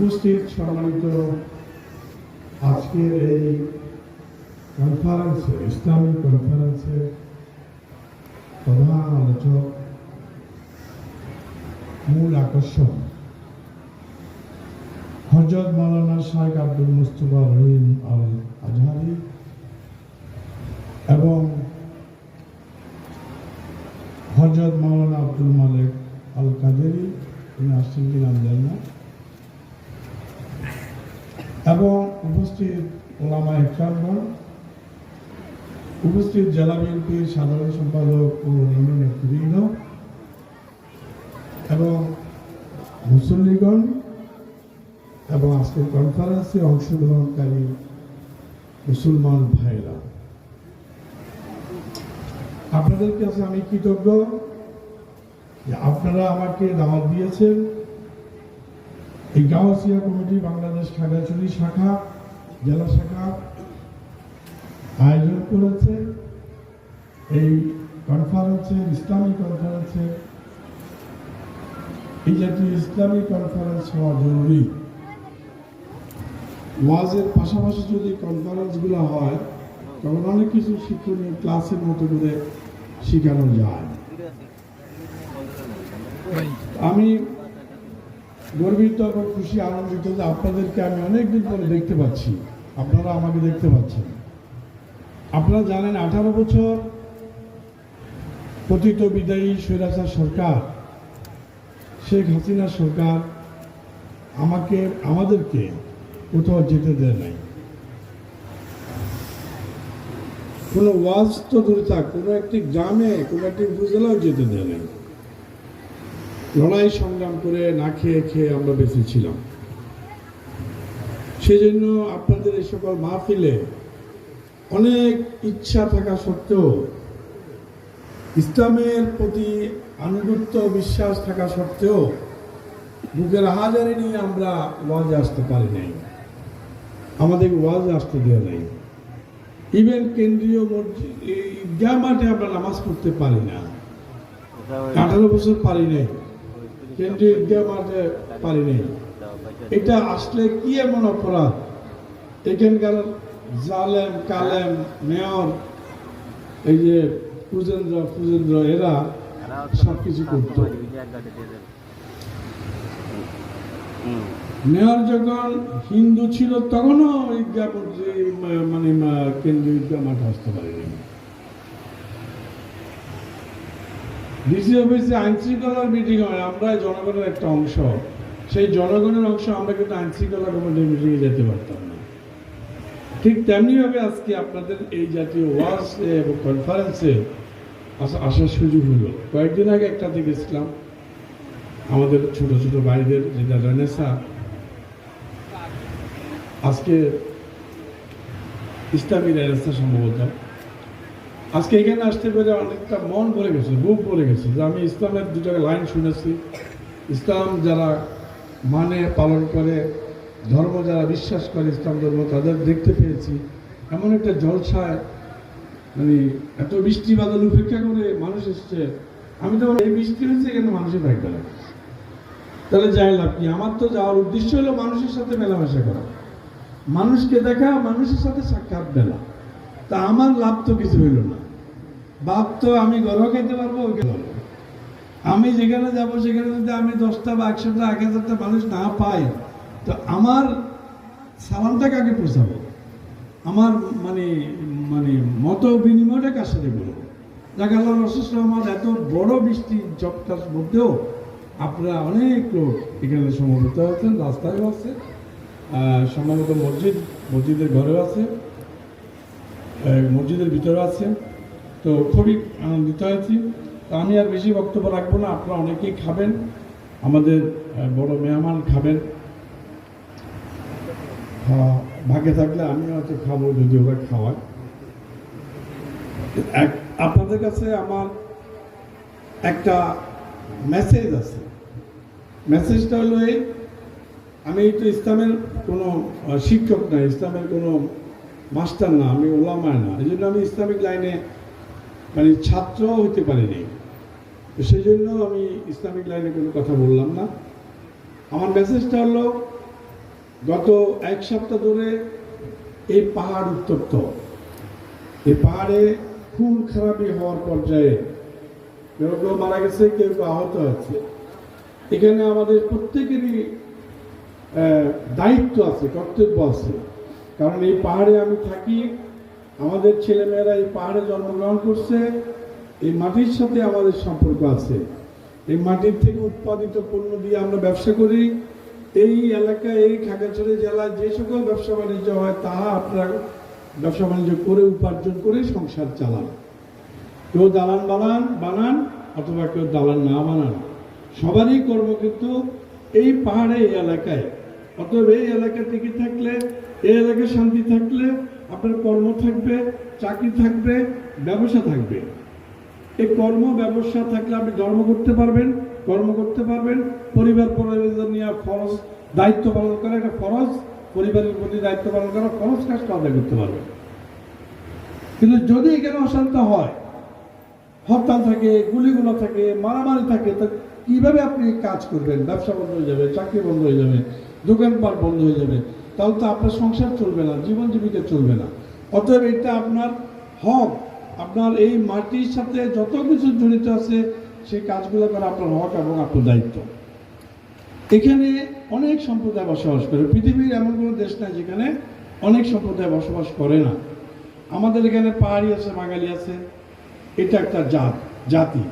উপস্থিত সম্মানিত আজকের এই কনফারেন্সে, ইসলামিক কনফারেন্সে প্রধান আলোচক, মূল আকর্ষণ হযরত মাওলানা শাইখ আব্দুল মুস্তফা রহিম আল আজহারি এবং হযরত মাওলানা আব্দুল মালিক আল কাদেরি, তিনি আসছেন কিনা আমি জানি না, এবং উপস্থিত ওলামা ইকরামগণ, উপস্থিত জেলা বিএনপির সাধারণ সম্পাদক ও অন্যান্য নেতৃবৃন্দ এবং মুসল্লিগণ এবং আজকের কনফারেন্সে অংশগ্রহণকারী মুসলমান ভাইরা, আপনাদের কাছে আমি কৃতজ্ঞ যে আপনারা আমাকে দাওয়াত দিয়েছেন। এই গাওসিয়া কমিটি বাংলাদেশ খাগড়াছড়ি শাখা, জেলা শাখা আয়োজন করেছে এই কনফারেন্সে, ইসলামিক কনফারেন্সে। এই জাতীয় ইসলামিক কনফারেন্স হওয়া জরুরি। ওয়াজের পাশাপাশি যদি কনফারেন্সগুলো হয় তখন অনেক কিছু শিক্ষণীয় ক্লাসের মতো করে শেখানো যায়। আমি গর্বিত এবং খুশি, আনন্দিত যে আপনাদেরকে আমি অনেকদিন পরে দেখতে পাচ্ছি, আপনারা আমাকে দেখতে পাচ্ছেন। আপনারা জানেন 18 বছর পতিত বিদায়ী স্বৈরাচার সরকার, শেখ হাসিনা সরকার আমাদেরকে কোথাও যেতে দেয় নাই। কোনো ওয়াজ তো দূরে থাক, কোনো একটি গ্রামে, কোনো একটি উপজেলাও যেতে দেয় নাই। লড়াই সংগ্রাম করে না খেয়ে খেয়ে আমরা বেঁচে ছিলাম। সেজন্য আপনাদের এই সকল মাহফিলে অনেক ইচ্ছা থাকা সত্ত্বেও, ইসলামের প্রতি আনুগত্য বিশ্বাস থাকা সত্ত্বেও বুকের হাজারে নিয়ে আমরা ওয়াজে আসতে পারি নাই, আমাদের ওয়াজে আসতে দেওয়া নাই। ইভেন কেন্দ্রীয় মসজিদ ঈদগাহ মাঠে আমরা নামাজ পড়তে পারি না, 18 বছর পারি নাই, কেন্দ্রীয় ঈদগাহ মাঠে পারি নাই। এটা আসলে কি এমন অপরাধ? এখানকার জালেম, কালেম, মেয়র, এই যে ফুজেন্দ্র এরা সবকিছু করত। মেয়র যখন হিন্দু ছিল তখনও ঈদগাহ মানে কেন্দ্রীয় ঈদগাহ মাঠে আসতে পারেনি। ডিসি অফিসে আইন শৃঙ্খলার মিটিং হয়, আমরা জনগণের একটা অংশ, সেই জনগণের অংশ আমরা কিন্তু আইন শৃঙ্খলা কমিটির মিটিংয়ে যেতে পারতাম না। ঠিক তেমনিভাবে আজকে আপনাদের এই জাতীয় ওয়াজ এবং কনফারেন্সে আসার সুযোগ হলো। কয়েকদিন আগে একটাতে গেছিলাম, আমাদের ছোট ছোট ভাইদের, যেটা রেনেসা, আজকে ইসলামী রেনেসা সম্ভবত। আজকে এখানে আসতে পেরে অনেকটা মন ভরে গেছে, বুক ভরে গেছে যে আমি ইসলামের 2টা লাইন শুনেছি। ইসলাম যারা মানে, পালন করে, ধর্ম যারা বিশ্বাস করে, ইসলাম ধর্ম, তাদের দেখতে পেয়েছি এমন একটা জলসায়, মানে এত বৃষ্টি বাদল উপেক্ষা করে মানুষ এসছে। আমি তো এই বৃষ্টি হয়েছে এখানে মানুষের ভাগ্য লাগে, তাহলে যাই লাভ কি? আমার তো যাওয়ার উদ্দেশ্য হলো মানুষের সাথে মেলামেশা করা, মানুষকে দেখা, মানুষের সাথে সাক্ষাৎ দেওয়া। তা আমার লাভ তো কিছু হইল না। বাপ তো আমি গরু খেতে পারবো, আমি যেখানে যাবো সেখানে যদি আমি 10টা বা 100টা 1000টা মানুষ না পাই, তো আমার সালামটা কাকে পৌঁছাবো? আমার মানে মানে মত বিনিময়টা কার সাথে বলবো? যাকে আল্লাহ রসুল রহমান এত বড় বৃষ্টি ঝড়টার মধ্যেও আপনারা অনেক লোক এখানে সমবেত হচ্ছেন, রাস্তায়ও আছে, সম্ভবত মসজিদের ঘরেও আছে, মসজিদের ভিতরে আছে। তো খুবই আনন্দিত হয়েছি। তো আমি আর বেশি বক্তব্য রাখবো না, আপনারা অনেকেই খাবেন, আমাদের বড় মেহমান খাবেন। ভাগে থাকলে আমি হয়তো খাবো যদি ওরা খাওয়ায়। আপনাদের কাছে আমার একটা মেসেজ আছে। মেসেজটা হলো এই, আমি তো ইসলামের কোনো শিক্ষক না, ইসলামের কোনো মাস্টার না, আমি ওলামা না, এই জন্য আমি ইসলামিক লাইনে মানে ছাত্র হইতে পারিনি। সেই জন্য আমি ইসলামিক লাইনে কোনো কথা বললাম না। আমার মেসেজটা হলো গত এক সপ্তাহ ধরে এই পাহাড় উত্তপ্ত। এই পাহাড়ে খুন খারাপি হওয়ার পর্যায়ে কেউ কেউ মারা গেছে, কেউ কেউ আহত হয়েছে। এখানে আমাদের প্রত্যেকেরই দায়িত্ব আছে, কর্তব্য আছে। কারণ এই পাহাড়ে আমি থাকি, আমাদের ছেলেমেয়েরা এই পাহাড়ে জন্মগ্রহণ করছে, এই মাটির সাথে আমাদের সম্পর্ক আছে। এই মাটির থেকে উৎপাদিত পণ্য দিয়ে আমরা ব্যবসা করি। এই এলাকায়, এই খাগড়াছড়ি জেলায় যে সকল ব্যবসা বাণিজ্য হয় তাহা আপনারা ব্যবসা বাণিজ্য করে উপার্জন করে সংসার চালান। কেউ দালান বানান অথবা কেউ দালান না বানান, সবারই কর্ম কিন্তু এই পাহাড়ে, এই এলাকায়। অতএব এই এলাকা টিকে থাকলে, এই এলাকায় শান্তি থাকলে আপনার কর্ম থাকবে, চাকরি থাকবে, ব্যবসা থাকবে। এই কর্ম ব্যবসা থাকলে আপনি কর্ম করতে পারবেন, পরিবার পরিজন নিয়ে ফরজ দায়িত্ব পালন করা, একটা ফরজ, পরিবারের প্রতি দায়িত্ব পালন করা ফরজ কাজটা আদায় করতে পারবেন। কিন্তু যদি এখানে অশান্ত হয়, হরতাল থাকে, গুলিগুলো থাকে, মারামারি থাকে, তা কিভাবে আপনি কাজ করবেন? ব্যবসা বন্ধ হয়ে যাবে, চাকরি বন্ধ হয়ে যাবে, দোকানপাট বন্ধ হয়ে যাবে, তাহলে তো আপনার সংসার চলবে না, জীবন জীবিকা চলবে না। অতএব এটা আপনার হক, আপনার এই মাটির সাথে যত কিছু জড়িত আছে সেই কাজগুলো করা আপনার হক এবং আপনার দায়িত্ব। এখানে অনেক সম্প্রদায় বসবাস করে। পৃথিবীর এমন কোনো দেশ নাই যেখানে অনেক সম্প্রদায় বসবাস করে না। আমাদের এখানে পাহাড়ি আছে, বাঙালি আছে, এটা একটা জাতি।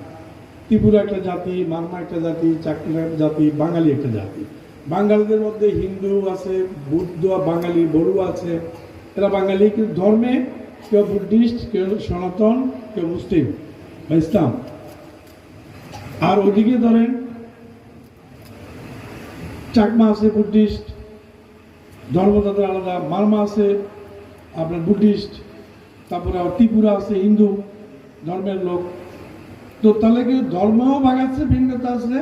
ত্রিপুরা একটা জাতি, মারমা একটা জাতি, চাকরি একটা জাতি, বাঙালি একটা জাতি। বাঙালিদের মধ্যে হিন্দু আছে, বুদ্ধ, বাঙালি, বড়ুয়া আছে। এরা বাঙালি, কিন্তু ধর্মে কেউ বুদ্ধিস্ট, কেউ সনাতন, কেউ মুসলিম বা ইসলাম। আর ওদিকে ধরেন চাকমা আছে, বুদ্ধিস্ট, ধর্ম তাদের আলাদা। মারমা আছে আপনার বুদ্ধিস্ট, তারপরে ত্রিপুরা আছে হিন্দু ধর্মের লোক। তো তাহলে কি ধর্মও ভাগ আছে, ভিন্নতা আছে।